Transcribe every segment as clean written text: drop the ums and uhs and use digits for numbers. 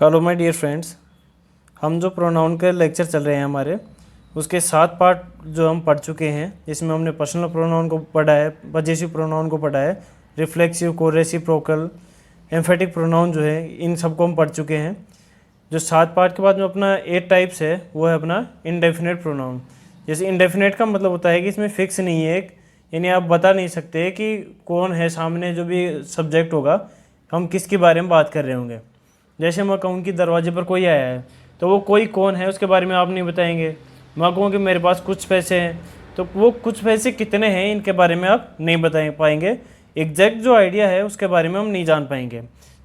Hello my dear friends, हम जो pronoun के लेक्चर चल रहे हैं हमारे, उसके 7 पार्ट जो हम पढ़ चुके हैं। इसमें हमने पर्सनल प्रोनाउन को पढ़ा है, पजेसिव प्रोनाउन को पढ़ा है, रिफ्लेक्सिव को, रेसिप्रोकल, एम्फेटिक प्रोनाउन जो है, इन सबको हम पढ़ चुके हैं। जो 7 पार्ट के बाद में अपना 8 टाइप्स है, वो है अपना इनडेफिनेट प्रोनाउन। जैसे इनडेफिनेट का मतलब होता है कि इसमें फिक्स नहीं है, यानी आप बता नहीं सकते कि कौन है सामने, जो भी सब्जेक्ट होगा हम किसके बारे में बात कर रहे होंगे। जैसे मैं कहूँ कि दरवाजे पर कोई आया है, तो वो कोई कौन है उसके बारे में आप नहीं बताएंगे। मैं कहूँ कि मेरे पास कुछ पैसे हैं, तो वो कुछ पैसे कितने हैं इनके बारे में आप नहीं बता पाएंगे। एग्जैक्ट जो आइडिया है उसके बारे में हम नहीं जान पाएंगे।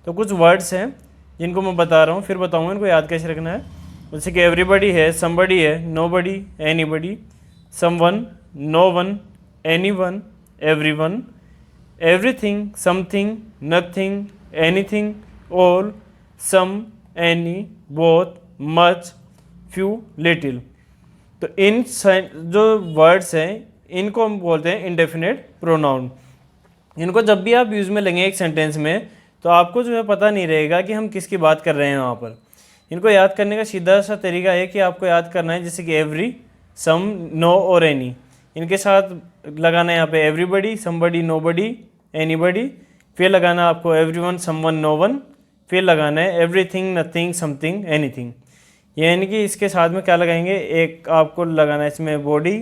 तो कुछ वर्ड्स हैं जिनको मैं बता रहा हूँ, फिर बताऊँगा इनको याद कैसे रखना है। जैसे कि एवरीबडी है, समबडी है, nobody, anybody, someone, no one, anyone, everyone, everything, something, nothing, anything, all, some, any, both, much, few, little. तो इन जो वर्ड्स हैं इनको हम बोलते हैं इंडेफिनेट प्रोनाउन। इनको जब भी आप यूज़ में लेंगे एक सेंटेंस में, तो आपको जो है पता नहीं रहेगा कि हम किसकी बात कर रहे हैं वहाँ पर। इनको याद करने का सीधा सा तरीका है कि आपको याद करना है, जैसे कि एवरी, सम, नो और एनी। इनके साथ लगाना है यहाँ पे एवरीबडी, समबडी, नोबडी, एनीबडी। फिर लगाना आपको एवरीवन, समवन, नो वन। फिर लगाना है एवरीथिंग, नथिंग, समथिंग, एनीथिंग। यानी कि इसके साथ में क्या लगाएंगे, एक आपको लगाना है इसमें बॉडी,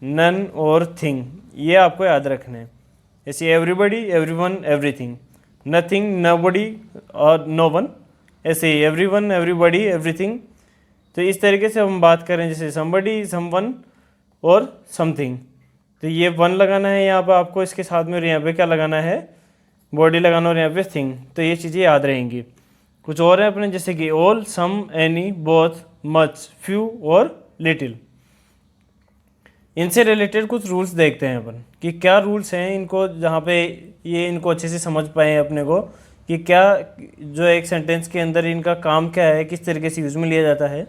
नन और थिंग। ये आपको याद रखना है। जैसे everybody, everyone, everything, nothing, nobody और नो वन। ऐसे ही एवरीवन, एवरीबडी, एवरीथिंग। तो इस तरीके से हम बात करें, जैसे समबडी, समवन और समथिंग। तो ये वन लगाना है यहाँ पर आपको इसके साथ में, और यहाँ पे क्या लगाना है, बॉडी लगाना, और यहाँ पे थिंग। तो ये चीज़ें याद रहेंगी। कुछ और है अपने, जैसे कि all, some, any, both, much, few और लिटिल। इनसे रिलेटेड कुछ रूल्स देखते हैं अपन कि क्या रूल्स हैं इनको, जहाँ पे ये इनको अच्छे से समझ पाएँ अपने को कि क्या जो एक सेंटेंस के अंदर इनका काम क्या है, किस तरीके से यूज़ में लिया जाता है।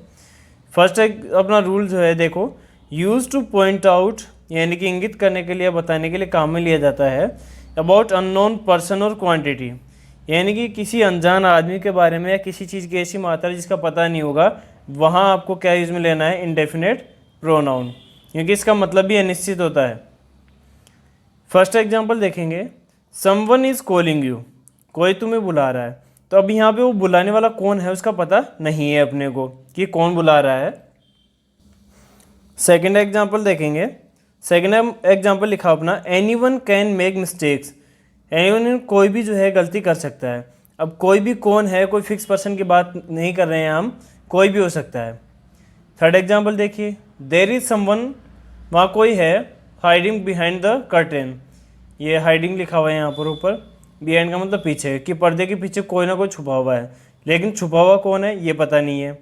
फर्स्ट एक अपना रूल जो है, देखो, यूज टू पॉइंट आउट, यानी कि इंगित करने के लिए, बताने के लिए काम में लिया जाता है। अबाउट अननोन पर्सन और क्वांटिटी, यानी कि किसी अनजान आदमी के बारे में या किसी चीज़ की ऐसी मात्रा जिसका पता नहीं होगा, वहाँ आपको क्या यूज़ में लेना है, इनडेफिनेट प्रोनाउन, क्योंकि इसका मतलब भी अनिश्चित होता है। फर्स्ट एग्जांपल देखेंगे, समवन इज़ कॉलिंग यू, कोई तुम्हें बुला रहा है। तो अब यहाँ पे वो बुलाने वाला कौन है उसका पता नहीं है अपने को कि कौन बुला रहा है। सेकेंड एग्जाम्पल देखेंगे, सेकेंड एग्जाम्पल लिखा अपना, any one can make mistakes, any one, कोई भी जो है गलती कर सकता है। अब कोई भी कौन है, कोई फिक्स पर्सन की बात नहीं कर रहे हैं हम, कोई भी हो सकता है। थर्ड एग्जाम्पल देखिए, देर इज समवन, वहाँ कोई है, हाइडिंग बिहाइंड द कर्टेन। ये हाइडिंग लिखा हुआ है यहाँ पर ऊपर, बिहाइंड का मतलब पीछे, कि पर्दे के पीछे कोई ना कोई छुपा हुआ है, लेकिन छुपा हुआ कौन है ये पता नहीं है।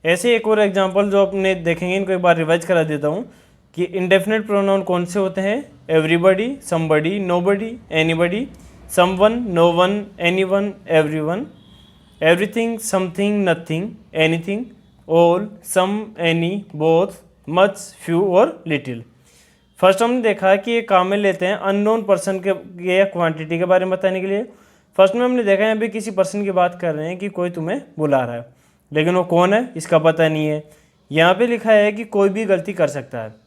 ऐसे एक और एग्जांपल जो अपने देखेंगे, इनको एक बार रिवाइज करा देता हूँ कि इंडेफिनेट प्रोनाउन कौन से होते हैं, everybody, somebody, nobody, anybody, someone, no one, anyone, everyone, everything, something, nothing, anything, all, some, any, both, much, few और लिटिल। फर्स्ट हमने देखा कि ये काम में लेते हैं अननोन पर्सन के या क्वांटिटी के बारे में बताने के लिए। फर्स्ट में हमने देखा यहाँ पे किसी पर्सन की बात कर रहे हैं कि कोई तुम्हें बुला रहा है, लेकिन वो कौन है इसका पता नहीं है। यहाँ पे लिखा है कि कोई भी गलती कर सकता है,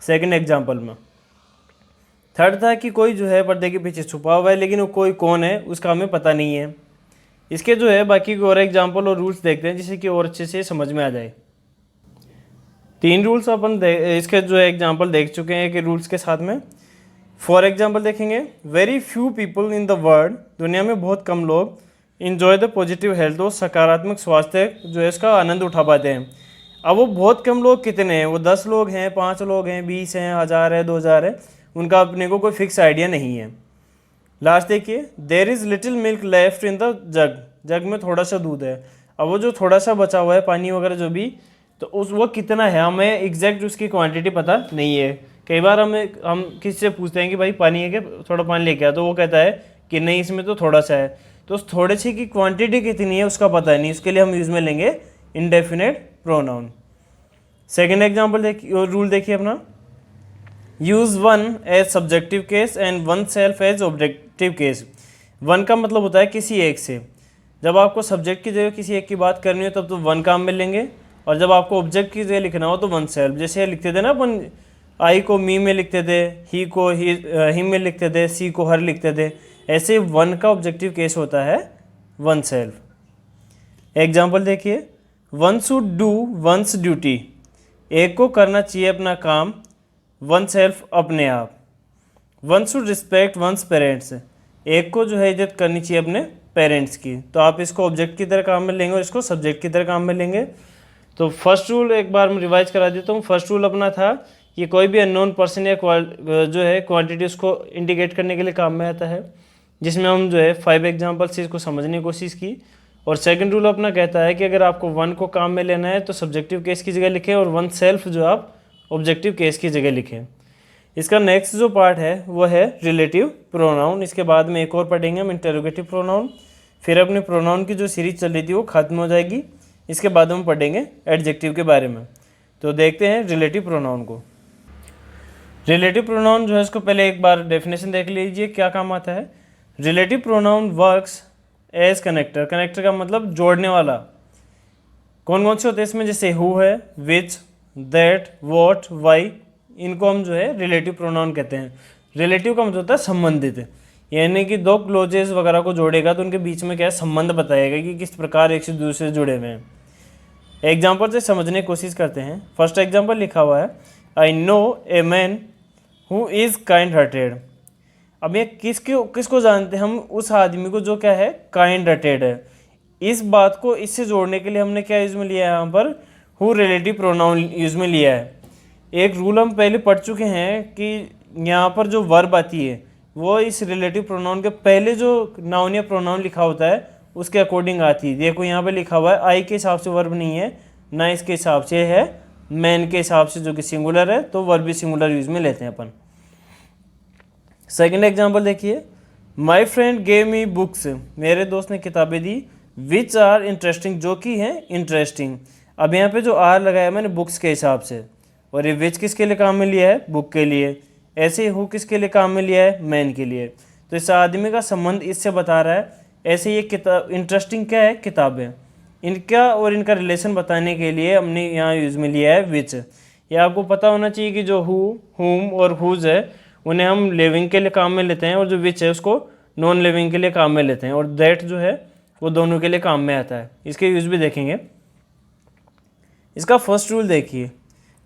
सेकंड एग्जांपल में। थर्ड था कि कोई जो है पर्दे के पीछे छुपा हुआ है, लेकिन वो कोई कौन है उसका हमें पता नहीं है। इसके जो है बाकी और एग्जांपल और रूल्स देखते हैं, जिससे कि और अच्छे से समझ में आ जाए। 3 रूल्स अपन इसके जो है एग्जाम्पल देख चुके हैं कि रूल्स के साथ में। फॉर एग्जाम्पल देखेंगे, very few people in the world, दुनिया में बहुत कम लोग, इन्जॉय द पॉजिटिव हेल्थ, वो सकारात्मक स्वास्थ्य जो है इसका आनंद उठा पाते हैं। अब वो बहुत कम लोग कितने हैं, वो 10 लोग हैं, 5 लोग हैं, 20 हैं, 1000 है, 2000 है, उनका अपने को कोई फिक्स आइडिया नहीं है। लास्ट देखिए, there is little milk left in the jug, jug में थोड़ा सा दूध है। अब वो जो थोड़ा सा बचा हुआ है, पानी वगैरह जो भी, तो उस वो कितना है हमें एग्जैक्ट उसकी क्वांटिटी पता नहीं है। कई बार हम किसी से पूछते हैं कि भाई पानी है क्या, थोड़ा पानी लेके आ, तो वो कहता है कि नहीं इसमें तो थोड़ा सा है। तो उस थोड़े से की क्वांटिटी कितनी है उसका पता नहीं, उसके लिए हम यूज़ में लेंगे इनडेफिनेट प्रोनाउन। सेकेंड एग्जाम्पल देखिए, रूल देखिए अपना, use one as subjective case and oneself as objective case. One का मतलब होता है किसी एक से, जब आपको सब्जेक्ट की जगह किसी एक की बात करनी हो तब तो वन काम में लेंगे, और जब आपको ऑब्जेक्ट की जगह लिखना हो तो वन सेल्फ। जैसे लिखते थे ना अपन, आई को मी में लिखते थे, ही को ही में लिखते थे, सी को हर लिखते थे, ऐसे वन का ऑब्जेक्टिव केस होता है वन सेल्फ। एग्जाम्पल देखिए, one should do once duty, एक को करना चाहिए अपना काम, वन सेल्फ अपने आप। One should respect one's parents, एक को जो है इज्जत करनी चाहिए अपने पेरेंट्स की। तो आप इसको ऑब्जेक्ट की तरह काम में लेंगे और इसको सब्जेक्ट की तरह काम में लेंगे। तो फर्स्ट रूल एक बार मैं रिवाइज करा देता हूँ। फर्स्ट रूल अपना था कि कोई भी अननोन पर्सन या जो है क्वांटिटी उसको इंडिकेट करने के लिए काम में आता है, जिसमें हम जो है 5 एग्जाम्पल से इसको समझने की कोशिश की। और सेकंड रूल अपना कहता है कि अगर आपको वन को काम में लेना है तो सब्जेक्टिव केस की जगह लिखें, और वन सेल्फ जो आप ऑब्जेक्टिव केस की जगह लिखें। इसका नेक्स्ट जो पार्ट है वो है रिलेटिव प्रोनाउन। इसके बाद में एक और पढ़ेंगे हम इंटरोगेटिव प्रोनाउन, फिर अपने प्रोनाउन की जो सीरीज चल रही थी वो खत्म हो जाएगी। इसके बाद हम पढ़ेंगे एडजेक्टिव के बारे में। तो देखते हैं रिलेटिव प्रोनाउन को। रिलेटिव प्रोनाउन जो है इसको पहले एक बार डेफिनेशन देख लीजिए क्या काम आता है। Relative pronoun works as connector, connector का मतलब जोड़ने वाला। कौन कौन से होते हैं इसमें, जैसे हु है, विच, दैट, वॉट, वाई, इनको हम जो है रिलेटिव प्रोनाउन कहते हैं। रिलेटिव का मतलब होता है संबंधित, यानी कि दो क्लोजेस वगैरह को जोड़ेगा तो उनके बीच में क्या है, संबंध बताएगा कि किस प्रकार एक से दूसरे से जुड़े हुए हैं। एग्जाम्पल से समझने की कोशिश करते हैं। फर्स्ट एग्जाम्पल लिखा हुआ है, I know a man who is kind hearted. अब ये किसको जानते हैं हम, उस आदमी को जो क्या है काइंड हार्टेड है। इस बात को इससे जोड़ने के लिए हमने क्या यूज़ में लिया है, यहाँ पर हु रिलेटिव प्रोनाउन यूज़ में लिया है। एक रूल हम पहले पढ़ चुके हैं कि यहाँ पर जो वर्ब आती है वो इस रिलेटिव प्रोनाउन के पहले जो नाउन या प्रोनाउन लिखा होता है उसके अकॉर्डिंग आती है। देखो यहाँ पे लिखा हुआ है आई के हिसाब से वर्ब नहीं है, ना इसके हिसाब से है मैन के हिसाब से जो कि सिंगुलर है, तो वर्ब भी सिंगुलर यूज में लेते हैं अपन। सेकेंड एग्जाम्पल देखिए, my friend gave me books, मेरे दोस्त ने किताबें दी, विच आर इंटरेस्टिंग, जो कि हैं इंटरेस्टिंग। अब यहाँ पे जो आर लगाया मैंने बुक्स के हिसाब से, और ये विच किसके लिए काम में लिया है, बुक के लिए। ऐसे ही हु किसके लिए काम में लिया है, मैन के लिए। तो इस आदमी का संबंध इससे बता रहा है। ऐसे ये किताब इंटरेस्टिंग क्या है, किताबें, इनका और इनका रिलेशन बताने के लिए हमने यहाँ यूज़ में लिया है विच। ये आपको पता होना चाहिए कि जो हु, हुम और हुज है उन्हें हम लिविंग के लिए काम में लेते हैं, और जो विच है उसको नॉन लिविंग के लिए काम में लेते हैं, और दैट जो है वो दोनों के लिए काम में आता है। इसके यूज़ भी देखेंगे। इसका फर्स्ट रूल देखिए,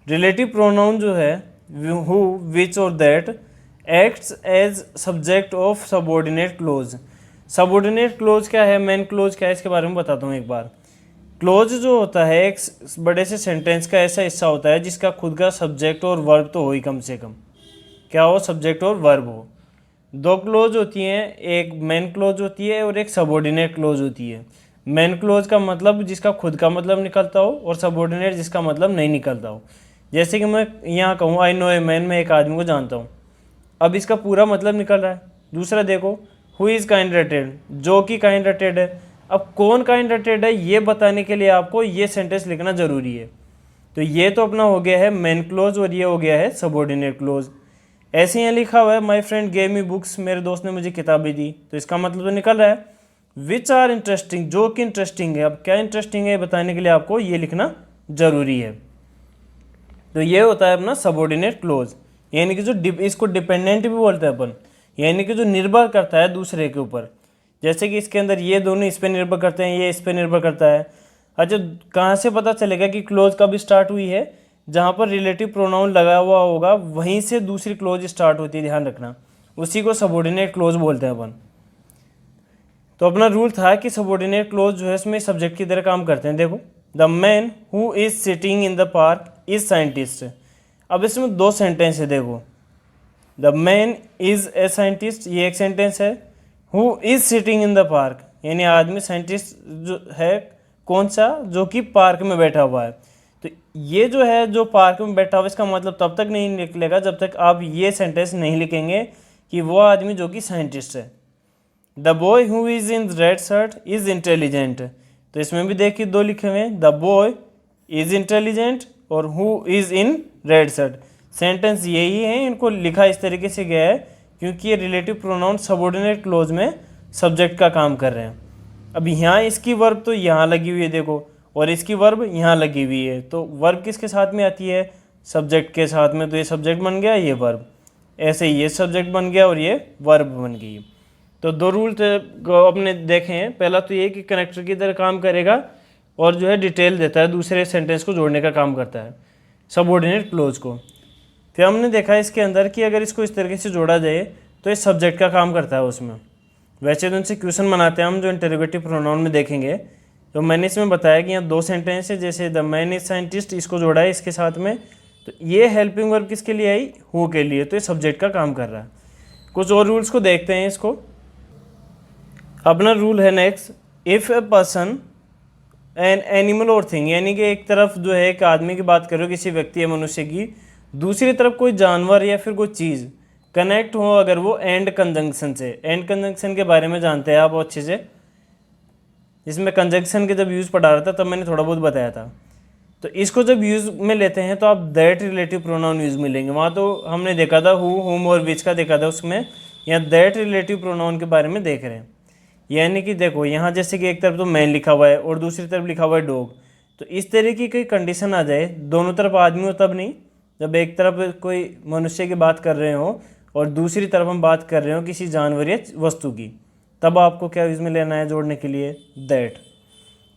रिलेटिव प्रोनाउन जो है हु, विच और that acts as subject of subordinate clause. Subordinate clause क्या है, मेन क्लोज क्या है, इसके बारे में बताता हूँ एक बार। क्लोज जो होता है एक बड़े से सेंटेंस का ऐसा हिस्सा होता है जिसका खुद का सब्जेक्ट और वर्ब तो हो ही कम से कम, क्या हो, सब्जेक्ट और वर्ब हो। दो क्लोज होती हैं, एक मेन क्लोज होती है और एक सबऑर्डिनेट क्लोज होती है। मेन क्लोज का मतलब जिसका खुद का मतलब निकलता हो, और सबऑर्डिनेट जिसका मतलब नहीं निकलता हो। जैसे कि मैं यहाँ कहूँ आई नो ए मैन, मैं एक आदमी को जानता हूँ, अब इसका पूरा मतलब निकल रहा है। दूसरा देखो, हु इज़ काइंड हार्टेड, जो कि काइंड हार्टेड है। अब कौन काइंड हार्टेड है ये बताने के लिए आपको ये सेंटेंस लिखना ज़रूरी है। तो ये तो अपना हो गया है मेन क्लोज, और ये हो गया है सबऑर्डिनेट क्लोज। ऐसे यहाँ लिखा हुआ है my friend gave me books, मेरे दोस्त ने मुझे किताबें दी, तो इसका मतलब तो निकल रहा है विच आर इंटरेस्टिंग, जो कि इंटरेस्टिंग है। अब क्या इंटरेस्टिंग है बताने के लिए आपको ये लिखना ज़रूरी है। तो ये होता है अपना सबऑर्डिनेट क्लोज, यानी कि जो इसको डिपेंडेंट भी बोलते हैं अपन, यानी कि जो निर्भर करता है दूसरे के ऊपर। जैसे कि इसके अंदर ये दोनों इस पर निर्भर करते हैं, ये इस पर निर्भर करता है। अच्छा, कहाँ से पता चलेगा कि क्लोज कब स्टार्ट हुई है, जहाँ पर रिलेटिव प्रोनाउन लगा हुआ होगा वहीं से दूसरी क्लोज स्टार्ट होती है, ध्यान रखना, उसी को सबऑर्डिनेट क्लोज बोलते हैं अपन। तो अपना रूल था कि सबऑर्डिनेट क्लोज जो है इसमें सब्जेक्ट की तरह काम करते हैं। देखो, the man who is sitting in the park is scientist. अब इसमें दो सेंटेंस है, देखो, the man is a scientist ये एक सेंटेंस है, who is sitting in the park यानी आदमी साइंटिस्ट जो है कौन सा, जो कि पार्क में बैठा हुआ है। तो ये जो है जो पार्क में बैठा हुआ, इसका मतलब तब तक नहीं निकलेगा जब तक आप ये सेंटेंस नहीं लिखेंगे कि वो आदमी जो कि साइंटिस्ट है। The boy who is in red shirt is intelligent, तो इसमें भी देखिए दो लिखे हुए हैं, द बॉय इज़ इंटेलिजेंट और who is in red shirt. Sentence यही है, इनको लिखा इस तरीके से गया है क्योंकि ये रिलेटिव प्रोनाउन सबऑर्डिनेट क्लोज में सब्जेक्ट का काम कर रहे हैं। अब यहाँ इसकी वर्ब तो यहाँ लगी हुई है देखो, और इसकी वर्ब यहाँ लगी हुई है, तो वर्ब किसके साथ में आती है, सब्जेक्ट के साथ में, तो ये सब्जेक्ट बन गया, ये वर्ब, ऐसे ही ये सब्जेक्ट बन गया और ये वर्ब बन गई। तो दो रूल अपने देखे हैं, पहला तो ये कि कनेक्टर की तरह काम करेगा और जो है डिटेल देता है, दूसरे सेंटेंस को जोड़ने का काम करता है, सबऑर्डिनेट क्लोज को। फिर हमने देखा इसके अंदर कि अगर इसको इस तरीके से जोड़ा जाए तो ये सब्जेक्ट का काम करता है उसमें। वैसे तो इनसे क्वेश्चन बनाते हैं हम, जो इंटरोगेटिव प्रोनाउन में देखेंगे। तो मैंने इसमें बताया कि यहाँ दो सेंटेंस है, जैसे द मैन इज साइंटिस्ट, इसको जोड़ा है इसके साथ में, तो ये हेल्पिंग वर्ब किसके लिए आई, हु के लिए, तो ये सब्जेक्ट का काम कर रहा है। कुछ और रूल्स को देखते हैं इसको। अपना रूल है next, if a person an animal और थिंग, यानी कि एक तरफ जो है एक आदमी की बात कर रहे हो, किसी व्यक्ति या मनुष्य की, दूसरी तरफ कोई जानवर या फिर कोई चीज़ कनेक्ट हो अगर वो एंड कंजंक्शन से। एंड कंजंक्शन के बारे में जानते हैं आप अच्छे से, इसमें कंजंक्शन के जब यूज़ पढ़ा रहा था तब मैंने थोड़ा बहुत बताया था। तो इसको जब यूज़ में लेते हैं तो आप दैट रिलेटिव प्रोनाउन यूज़ मिलेंगे। वहाँ तो हमने देखा था हु, हुम और विच का देखा था उसमें, यहाँ दैट रिलेटिव प्रोनाउन के बारे में देख रहे हैं। यानी कि देखो यहाँ जैसे कि एक तरफ तो मैन लिखा हुआ है और दूसरी तरफ लिखा हुआ है डॉग, तो इस तरह की कोई कंडीशन आ जाए, दोनों तरफ आदमी हो तब नहीं, जब एक तरफ कोई मनुष्य की बात कर रहे हो और दूसरी तरफ हम बात कर रहे हो किसी जानवर या वस्तु की, तब आपको क्या यूज़ में लेना है जोड़ने के लिए, दैट।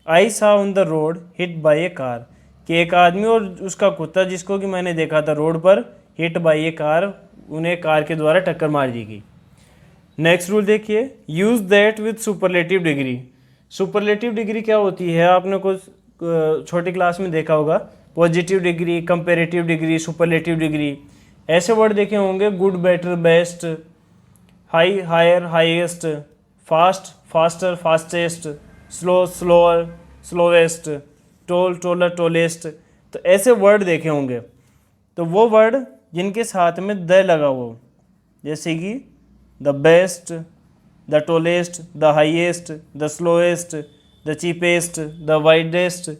आई सा on the road hit by A car, कि एक आदमी और उसका कुत्ता जिसको कि मैंने देखा था रोड पर, हिट बाई ए कार, उन्हें कार के द्वारा टक्कर मार दी गई। नेक्स्ट रूल देखिए, use that with superlative degree. Superlative degree क्या होती है, आपने कुछ छोटी क्लास में देखा होगा, positive degree, comparative degree, superlative degree, ऐसे वर्ड देखे होंगे, good, better, best, high, higher, highest, fast, faster, fastest, slow, slower, slowest, tall, taller, tallest, तो ऐसे वर्ड देखे होंगे। तो वो वर्ड जिनके साथ में द लगा हो, जैसे कि the best, the tallest, the highest, the slowest, the cheapest, the widest,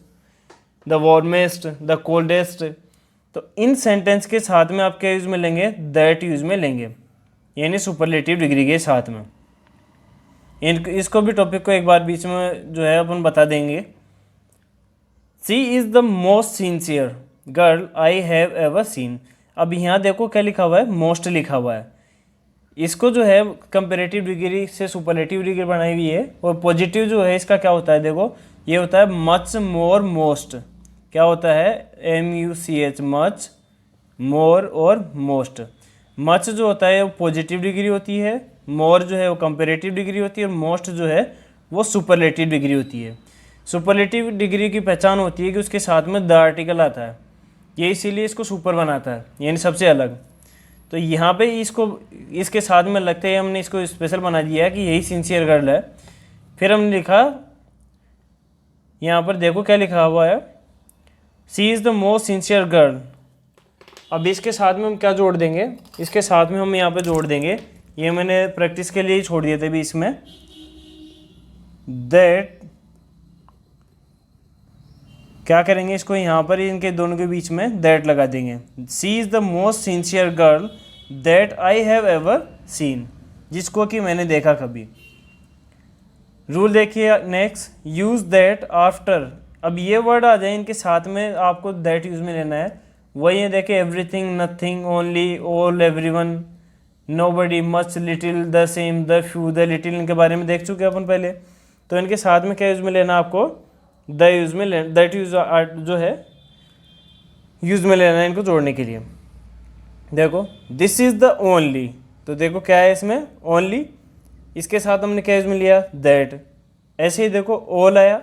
the warmest, the coldest, तो इन सेंटेंस के साथ में आप क्या यूज़ में लेंगे, दैट यूज़ में लेंगे, यानी सुपरलेटिव डिग्री के साथ में। इसको भी टॉपिक को एक बार बीच में जो है अपन बता देंगे। She is the most sincere girl I have ever seen. अब यहाँ देखो क्या लिखा हुआ है, मोस्ट लिखा हुआ है। इसको जो है कंपेरेटिव डिग्री से सुपरलेटिव डिग्री बनाई हुई है, और पॉजिटिव जो है इसका क्या होता है, देखो ये होता है मच, मोर, मोस्ट। क्या होता है, MUCH, मच, मोर और मोस्ट। मच जो होता है वो पॉजिटिव डिग्री होती है, मोर जो है वो कंपेरेटिव डिग्री होती है, और मोस्ट जो है वो सुपरलेटिव डिग्री होती है। सुपरलेटिव डिग्री की पहचान होती है कि उसके साथ में द आर्टिकल आता है, ये इसीलिए इसको सुपर बनाता है, यानी सबसे अलग। तो यहाँ पे इसको इसके साथ में लगते हैं हमने इसको स्पेशल बना दिया है कि यही सिंसियर गर्ल है। फिर हमने लिखा, यहाँ पर देखो क्या लिखा हुआ है, she is the most sincere girl. अब इसके साथ में हम क्या जोड़ देंगे, इसके साथ में हम यहाँ पे जोड़ देंगे, ये मैंने प्रैक्टिस के लिए ही छोड़ दिए थे भी इसमें, दैट, क्या करेंगे इसको यहाँ पर इनके दोनों के बीच में दैट लगा देंगे। She is the most sincere girl that I have ever seen, जिसको कि मैंने देखा कभी। रूल देखिए नेक्स्ट, यूज़ दैट आफ्टर। अब ये वर्ड आ जाए इनके साथ में आपको दैट यूज़ में लेना है। वही है देखिए, everything, nothing, only, all, everyone, nobody, much, little, the same, the few, the little, इनके बारे में देख चुके अपन पहले। तो इनके साथ में क्या यूज़ में लेना आपको, द यूज़ में ले, दैट यूज़ जो है यूज़ में लेना है इनको जोड़ने के लिए। देखो दिस इज़ द ओनली, तो देखो क्या है इसमें ओनली, इसके साथ हमने क्या यूज़ में लिया, दैट। ऐसे ही देखो ऑल आया,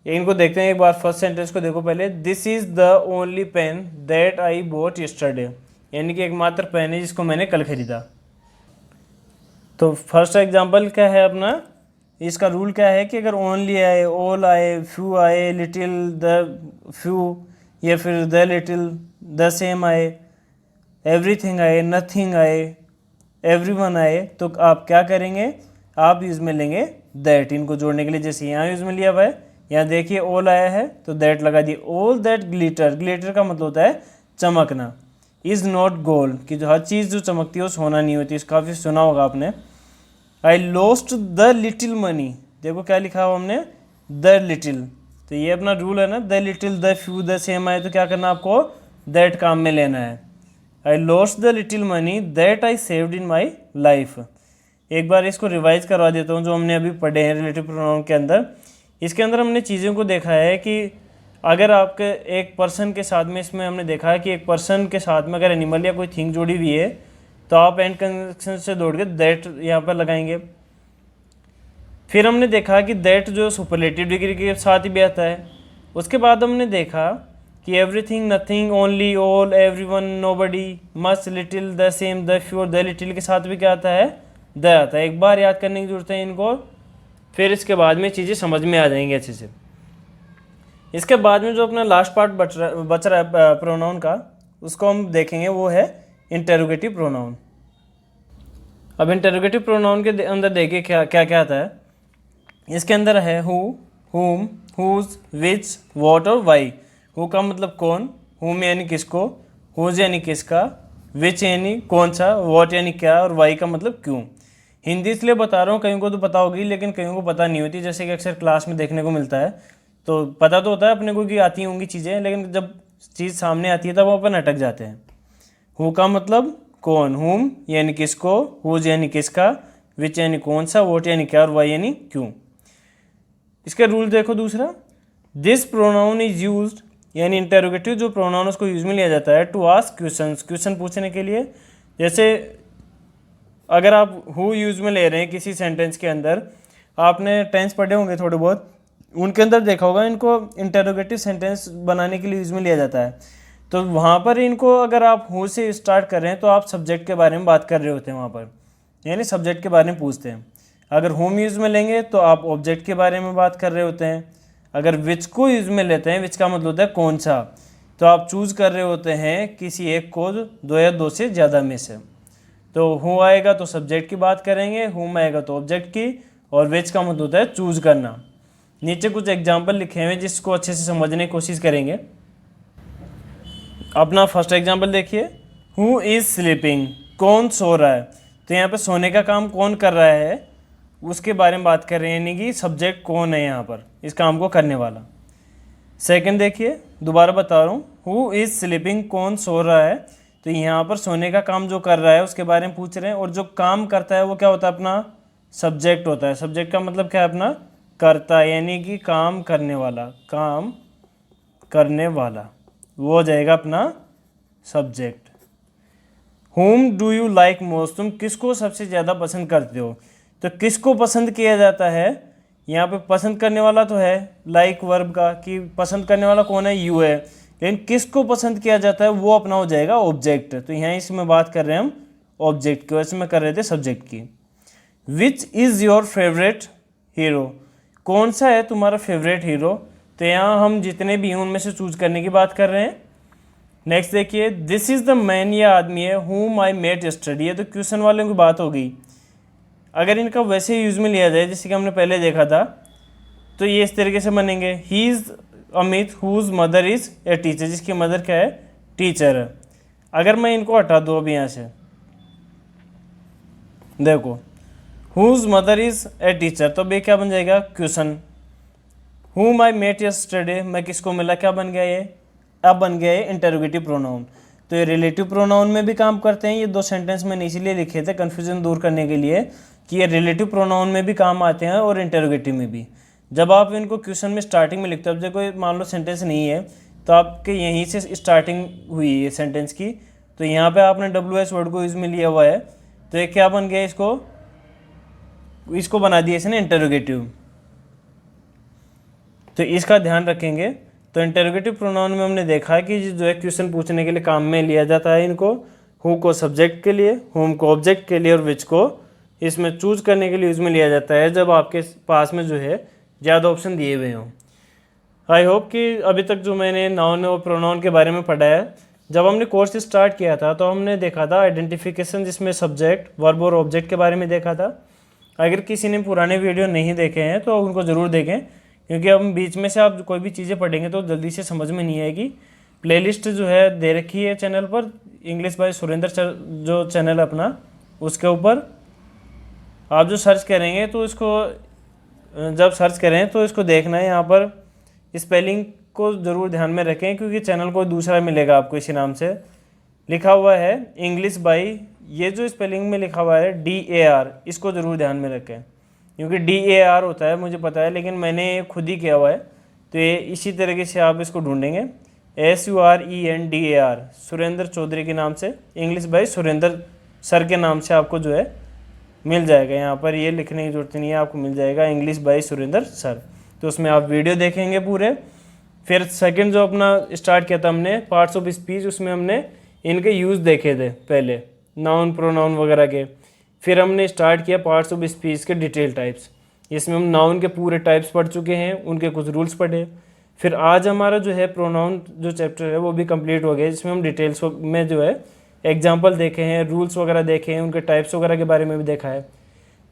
इनको देखते हैं एक बार, फर्स्ट सेंटेंस को देखो पहले, this is the only pen that I bought yesterday, यानी कि एकमात्र पेन है जिसको मैंने कल खरीदा। तो फर्स्ट एग्जांपल क्या है अपना, इसका रूल क्या है कि अगर ओनली आए, ऑल आए, फ्यू आए, लिटिल, द फ्यू, या फिर द लिटिल, द सेम आए, एवरीथिंग आए, नथिंग आए, एवरीवन आए, तो आप क्या करेंगे, आप यूज़ में लेंगे दैट इनको जोड़ने के लिए। जैसे यहाँ यूज़ में लिया हुआ है, यहाँ देखिए ऑल आया है तो दैट लगा दिए। ऑल दैट ग्लिटर, ग्लिटर का मतलब होता है चमकना। इज़ नॉट गोल्ड, कि जो हर चीज़ जो चमकती है वो सोना नहीं होती, इसका काफ़ी सुना होगा आपने। I lost the little money, देखो क्या लिखा हुआ हमने, द लिटिल, तो ये अपना रूल है ना, the little, the few, the same आए तो क्या करना आपको, दैट काम में लेना है। I lost the little money that I saved in my life. एक बार इसको रिवाइज करवा देता हूँ जो हमने अभी पढ़े हैं रिलेटिव प्रोनाउन के अंदर। इसके अंदर हमने चीज़ों को देखा है कि अगर आपके एक पर्सन के साथ में, इसमें हमने देखा है कि एक पर्सन के साथ में अगर एनिमल या कोई थिंग जुड़ी हुई है तो आप एंड कंजंक्शन से दौड़ के दैट यहाँ पर लगाएंगे। फिर हमने देखा कि दैट जो सुपरलेटिव डिग्री के साथ ही भी आता है। उसके बाद हमने देखा कि everything, nothing, only, all, everyone, nobody, much, little, the same, the few और द लिटिल के साथ भी क्या आता है, द आता है। एक बार याद करने की जरूरत है इनको, फिर इसके बाद में चीज़ें समझ में आ जाएंगी अच्छे से। इसके बाद में जो अपना लास्ट पार्ट बच रहा है प्रोनाउन का, उसको हम देखेंगे, वो है इंटेरोगेटिव प्रोनाउन। अब इंटेरोगेटिव प्रोनाउन के अंदर देखिए क्या क्या क्या आता है। इसके अंदर है हु, हुम, हुज, विच, वॉट और वाई। हु का मतलब कौन, हुम यानी किसको, हुज यानी किसका, विच यानी कौन सा, वॉट यानी क्या और वाई का मतलब क्यों। हिंदी इसलिए बता रहा हूँ, कईयों को तो पता होगी लेकिन कईयों को पता नहीं होती, जैसे कि अक्सर क्लास में देखने को मिलता है। तो पता तो होता है अपने को कि आती होंगी चीज़ें, लेकिन जब चीज़ सामने आती है तब वो अपन अटक जाते हैं। हु का मतलब कौन, हुम यानी किसको, हुज यानी किसका, विच यानी कौन सा, वॉट यानी क्या और वाई यानी क्यों। इसका रूल देखो दूसरा, दिस प्रोनाउन इज यूज्ड, यानी इंटेरोगेटिव जो प्रोनाउन उसको यूज में लिया जाता है टू आस्क क्वेश्चंस, क्वेश्चन पूछने के लिए। जैसे अगर आप हु यूज में ले रहे हैं किसी सेंटेंस के अंदर, आपने टेंस पढ़े होंगे थोड़े बहुत, उनके अंदर देखा होगा इनको इंटेरोगेटिव सेंटेंस बनाने के लिए यूज में लिया जाता है। तो वहाँ पर इनको अगर आप हु से स्टार्ट कर रहे हैं तो आप सब्जेक्ट के बारे में बात कर रहे होते हैं वहाँ पर, यानी सब्जेक्ट के बारे में पूछते हैं। अगर होम यूज़ में लेंगे तो आप ऑब्जेक्ट के बारे में बात कर रहे होते हैं। अगर विच को यूज़ में लेते हैं, विच का मतलब होता है कौन सा, तो आप चूज़ कर रहे होते हैं किसी एक को, दो या दो से ज़्यादा में से। तो हु आएगा तो सब्जेक्ट की बात करेंगे, हुम आएगा तो ऑब्जेक्ट की, और विच का मतलब होता है चूज़ करना। नीचे कुछ एग्जाम्पल लिखे हुए हैं जिसको अच्छे से समझने की कोशिश करेंगे। अपना फर्स्ट एग्जाम्पल देखिए, हु इज़ स्लीपिंग, कौन सो रहा है। तो यहाँ पे सोने का काम कौन कर रहा है उसके बारे में बात कर रहे हैं, यानी कि सब्जेक्ट कौन है यहाँ पर इस काम को करने वाला। सेकंड देखिए, दोबारा बता रहा हूँ, हु इज़ स्लीपिंग, कौन सो रहा है। तो यहाँ पर सोने का काम जो कर रहा है उसके बारे में पूछ रहे हैं, और जो काम करता है वो क्या होता है, अपना सब्जेक्ट होता है। सब्जेक्ट का मतलब क्या है, अपना करता, यानी कि काम करने वाला, काम करने वाला वो हो जाएगा अपना subject. Home do you like most, तुम किसको सबसे ज़्यादा पसंद करते हो। तो किसको पसंद किया जाता है, यहाँ पे पसंद करने वाला तो है लाइक वर्ब का, कि पसंद करने वाला कौन है, यू है, लेकिन किसको पसंद किया जाता है वो अपना हो जाएगा ऑब्जेक्ट। तो यहाँ इसमें बात कर रहे हैं हम ऑब्जेक्ट की, वैसे में कर रहे थे सब्जेक्ट की। Which is your favourite hero, कौन सा है तुम्हारा फेवरेट हीरो। तो यहाँ हम जितने भी हैं उनमें से चूज करने की बात कर रहे हैं। नेक्स्ट देखिए, दिस इज़ द मैन, ये आदमी है, हुम आई मेट यस्टरडे, ये तो क्वेश्चन वालों की बात हो गई। अगर इनका वैसे यूज़ में लिया जाए जैसे कि हमने पहले देखा था, तो ये इस तरीके से बनेंगे, he is Amit whose mother is a teacher, जिसकी मदर क्या है, टीचर है। अगर मैं इनको हटा दूँ अब यहाँ से, देखो whose mother is a teacher, तो ये क्या बन जाएगा, क्वेश्चन। हुम आई मेट यस्टरडे, मैं किसको मिला, क्या बन गया ये, अब बन गया ये इंटरोगेटिव प्रोनाउन। तो ये रिलेटिव प्रोनाउन में भी काम करते हैं। ये दो सेंटेंस मैंने इसीलिए लिखे थे कन्फ्यूजन दूर करने के लिए, कि ये रिलेटिव प्रोनाउन में भी काम आते हैं और इंटरोगेटिव में भी। जब आप इनको क्वेश्चन में स्टार्टिंग में लिखते हो, अब जब कोई मान लो सेंटेंस नहीं है तो आपके यहीं से स्टार्टिंग हुई है सेंटेंस की, तो यहाँ पे आपने WH वर्ड को यूज़ में लिया हुआ है, तो ये क्या बन गया, इसको बना दिया इसने इंटरोगेटिव। तो इसका ध्यान रखेंगे। तो इंटरोगेटिव प्रोनाउन में हमने देखा है कि जो है क्वेश्चन पूछने के लिए काम में लिया जाता है इनको, हु को सब्जेक्ट के लिए, हुम को ऑब्जेक्ट के लिए, और विच को इसमें चूज करने के लिए यूज में लिया जाता है जब आपके पास में जो है ज़्यादा ऑप्शन दिए हुए हों। आई होप कि अभी तक जो मैंने नाउन और प्रोनाउन के बारे में पढ़ा है, जब हमने कोर्स स्टार्ट किया था तो हमने देखा था आइडेंटिफिकेशन, जिसमें सब्जेक्ट, वर्ब और ऑब्जेक्ट के बारे में देखा था। अगर किसी ने पुराने वीडियो नहीं देखे हैं तो उनको ज़रूर देखें, क्योंकि हम बीच में से आप कोई भी चीज़ें पढ़ेंगे तो जल्दी से समझ में नहीं आएगी। प्लेलिस्ट जो है दे रखी है चैनल पर, इंग्लिश बाय सुरेंद्र जो चैनल अपना, उसके ऊपर आप जो सर्च करेंगे तो इसको जब सर्च करें तो इसको देखना है, यहाँ पर स्पेलिंग को ज़रूर ध्यान में रखें क्योंकि चैनल को दूसरा मिलेगा आपको इसी नाम से। लिखा हुआ है इंग्लिश बाई, ये जो स्पेलिंग में लिखा हुआ है DAR, इसको ज़रूर ध्यान में रखें क्योंकि DAR होता है मुझे पता है, लेकिन मैंने खुद ही किया हुआ है। तो ये इसी तरीके से आप इसको ढूंढेंगे, SURENDAR, सुरेंद्र चौधरी के नाम से, इंग्लिश बाई सुरेंद्र सर के नाम से आपको जो है मिल जाएगा। यहाँ पर ये लिखने की ज़रूरत नहीं है, आपको मिल जाएगा इंग्लिश बाई सुरेंद्र सर। तो उसमें आप वीडियो देखेंगे पूरे। फिर सेकंड जो अपना स्टार्ट किया था हमने पार्ट्स ऑफ स्पीच, उसमें हमने इनके यूज़ देखे थे पहले, नाउन प्रोनाउन वगैरह के। फिर हमने स्टार्ट किया पार्ट्स ऑफ स्पीच के डिटेल टाइप्स, इसमें हम नाउन के पूरे टाइप्स पढ़ चुके हैं, उनके कुछ रूल्स पढ़े। फिर आज हमारा जो है प्रोनाउन जो चैप्टर है वो भी कंप्लीट हो गया, जिसमें हम डिटेल्स में जो है एग्जाम्पल देखे हैं, रूल्स वगैरह देखे हैं, उनके टाइप्स वगैरह के बारे में भी देखा है।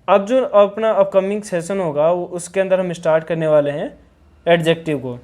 अब जो अपना अपकमिंग सेशन होगा उसके अंदर हम स्टार्ट करने वाले हैं एडजेक्टिव को।